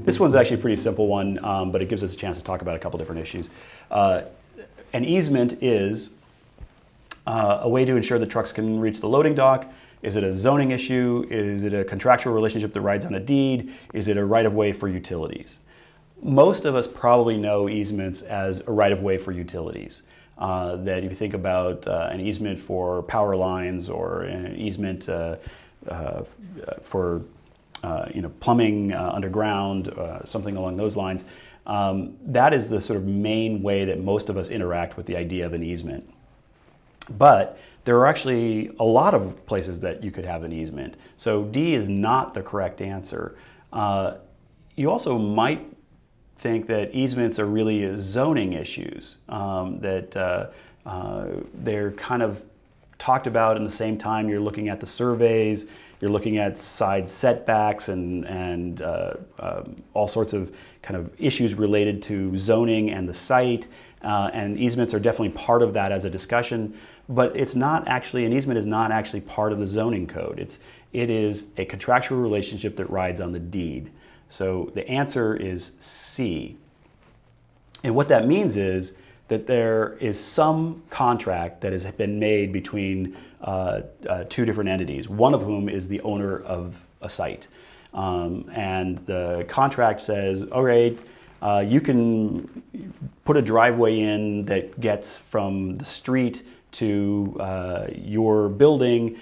This one's actually a pretty simple one, but it gives us a chance to talk about a couple different issues. An easement is a way to ensure that trucks can reach the loading dock. Is it a zoning issue? Is it a contractual relationship that rides on a deed? Is it a right-of-way for utilities? Most of us probably know easements as a right-of-way for utilities. That if you think about an easement for power lines or an easement for plumbing underground, something along those lines, that is the sort of main way that most of us interact with the idea of an easement. But there are actually a lot of places that you could have an easement. So D is not the correct answer. You also might think that easements are really zoning issues, that they're kind of talked about in the same time you're looking at the surveys, you're looking at side setbacks and all sorts of kind of issues related to zoning and the site, and easements are definitely part of that as a discussion, but it's not actually, an easement is not actually part of the zoning code. It is a contractual relationship that rides on the deed. So the answer is C. And what that means is that there is some contract that has been made between two different entities, one of whom is the owner of a site. And the contract says, all right, you can put a driveway in that gets from the street to your building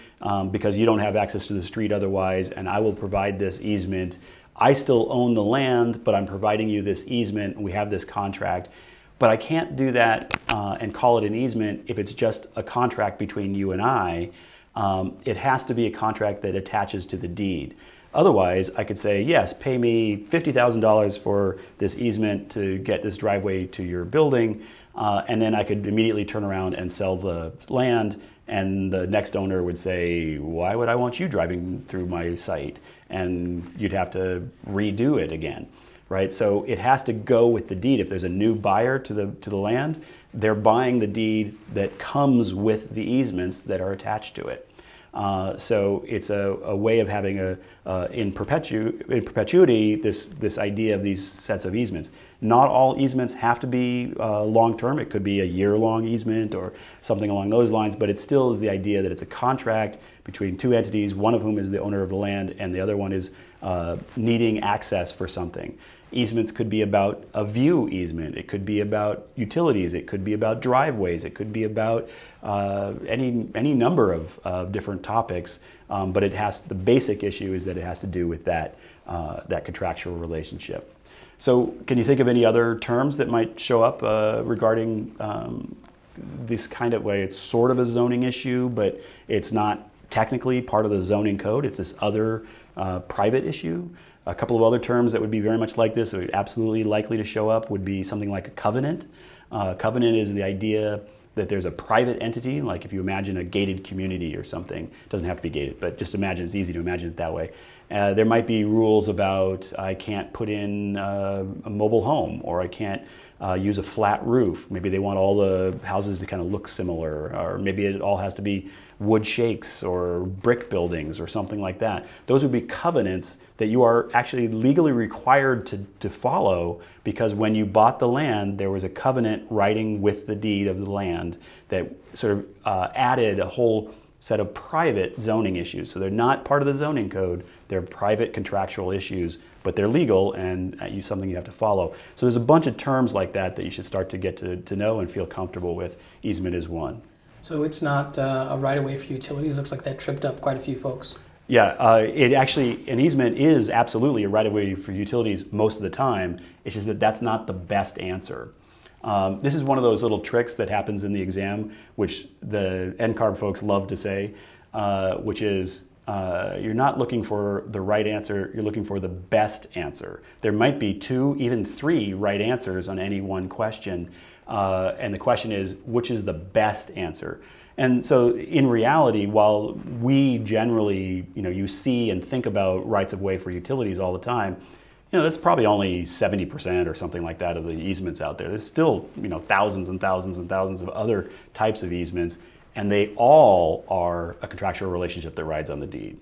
because you don't have access to the street otherwise, and I will provide this easement. I still own the land, but I'm providing you this easement, and we have this contract. But I can't do that and call it an easement if it's just a contract between you and I. It has to be a contract that attaches to the deed. Otherwise, I could say, yes, pay me $50,000 for this easement to get this driveway to your building, and then I could immediately turn around and sell the land, and the next owner would say, why would I want you driving through my site? And you'd have to redo it again, right? So it has to go with the deed. If there's a new buyer to the land, they're buying the deed that comes with the easements that are attached to it. So it's a way of having in perpetuity this idea of these sets of easements. Not all easements have to be long-term. It could be a year-long easement or something along those lines, but it still is the idea that it's a contract between two entities, one of whom is the owner of the land and the other one is needing access for something. Easements could be about a view easement. It could be about utilities. It could be about driveways. It could be about any number of different topics. But the basic issue is that it has to do with that contractual relationship. So can you think of any other terms that might show up regarding this kind of way? It's sort of a zoning issue, but it's not technically part of the zoning code. It's this other private issue. A couple of other terms that would be very much like this, that would absolutely likely to show up, would be something like a covenant. Covenant is the idea that there's a private entity, like if you imagine a gated community or something. It doesn't have to be gated, but just imagine, it's easy to imagine it that way. There might be rules about I can't put in a mobile home, or I can't use a flat roof. Maybe they want all the houses to kind of look similar, or maybe it all has to be wood shakes or brick buildings or something like that. Those would be covenants that you are actually legally required to follow, because when you bought the land, there was a covenant writing with the deed of the land that sort of added a whole set of private zoning issues. So they're not part of the zoning code, they're private contractual issues, but they're legal and something you have to follow. So there's a bunch of terms like that you should start to get to know and feel comfortable with. Easement is one. So it's not a right-of-way for utilities. Looks like that tripped up quite a few folks. Yeah, an easement is absolutely a right-of-way for utilities most of the time. It's just that that's not the best answer. This is one of those little tricks that happens in the exam, which the NCARB folks love to say, which is you're not looking for the right answer, you're looking for the best answer. There might be 2, even 3 right answers on any one question, and the question is, which is the best answer? And so in reality, while we generally, you see and think about rights of way for utilities all the time, that's probably only 70% or something like that of the easements out there. There's still, thousands and thousands and thousands of other types of easements, and they all are a contractual relationship that rides on the deed.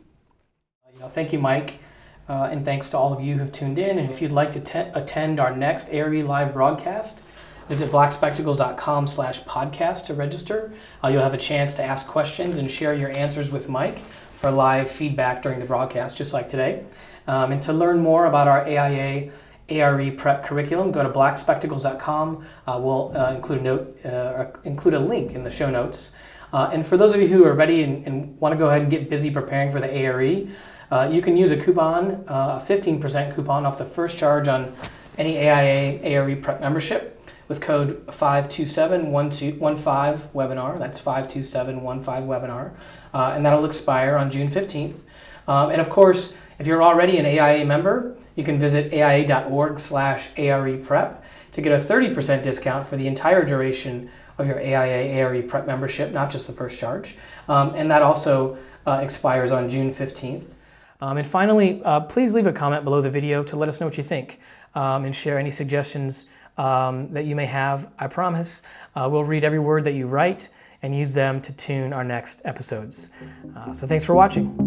Thank you, Mike, and thanks to all of you who've tuned in. And if you'd like to attend our next a.r.e. live broadcast, visit blackspectacles.com/podcast to register. You'll have a chance to ask questions and share your answers with Mike for live feedback during the broadcast, just like today. And to learn more about our AIA a.r.e. prep curriculum, go to blackspectacles.com. We'll include a link in the show notes. And for those of you who are ready and want to go ahead and get busy preparing for the ARE, you can use a coupon, a 15% coupon off the first charge on any AIA ARE prep membership with code 52715webinar. That's 52715webinar. And that'll expire on June 15th. And of course, if you're already an AIA member, you can visit aia.org/ARE prep to get a 30% discount for the entire duration of your AIA ARE prep membership, not just the first charge. And that also expires on June 15th. And finally, please leave a comment below the video to let us know what you think and share any suggestions that you may have. I promise we'll read every word that you write and use them to tune our next episodes. So thanks for watching.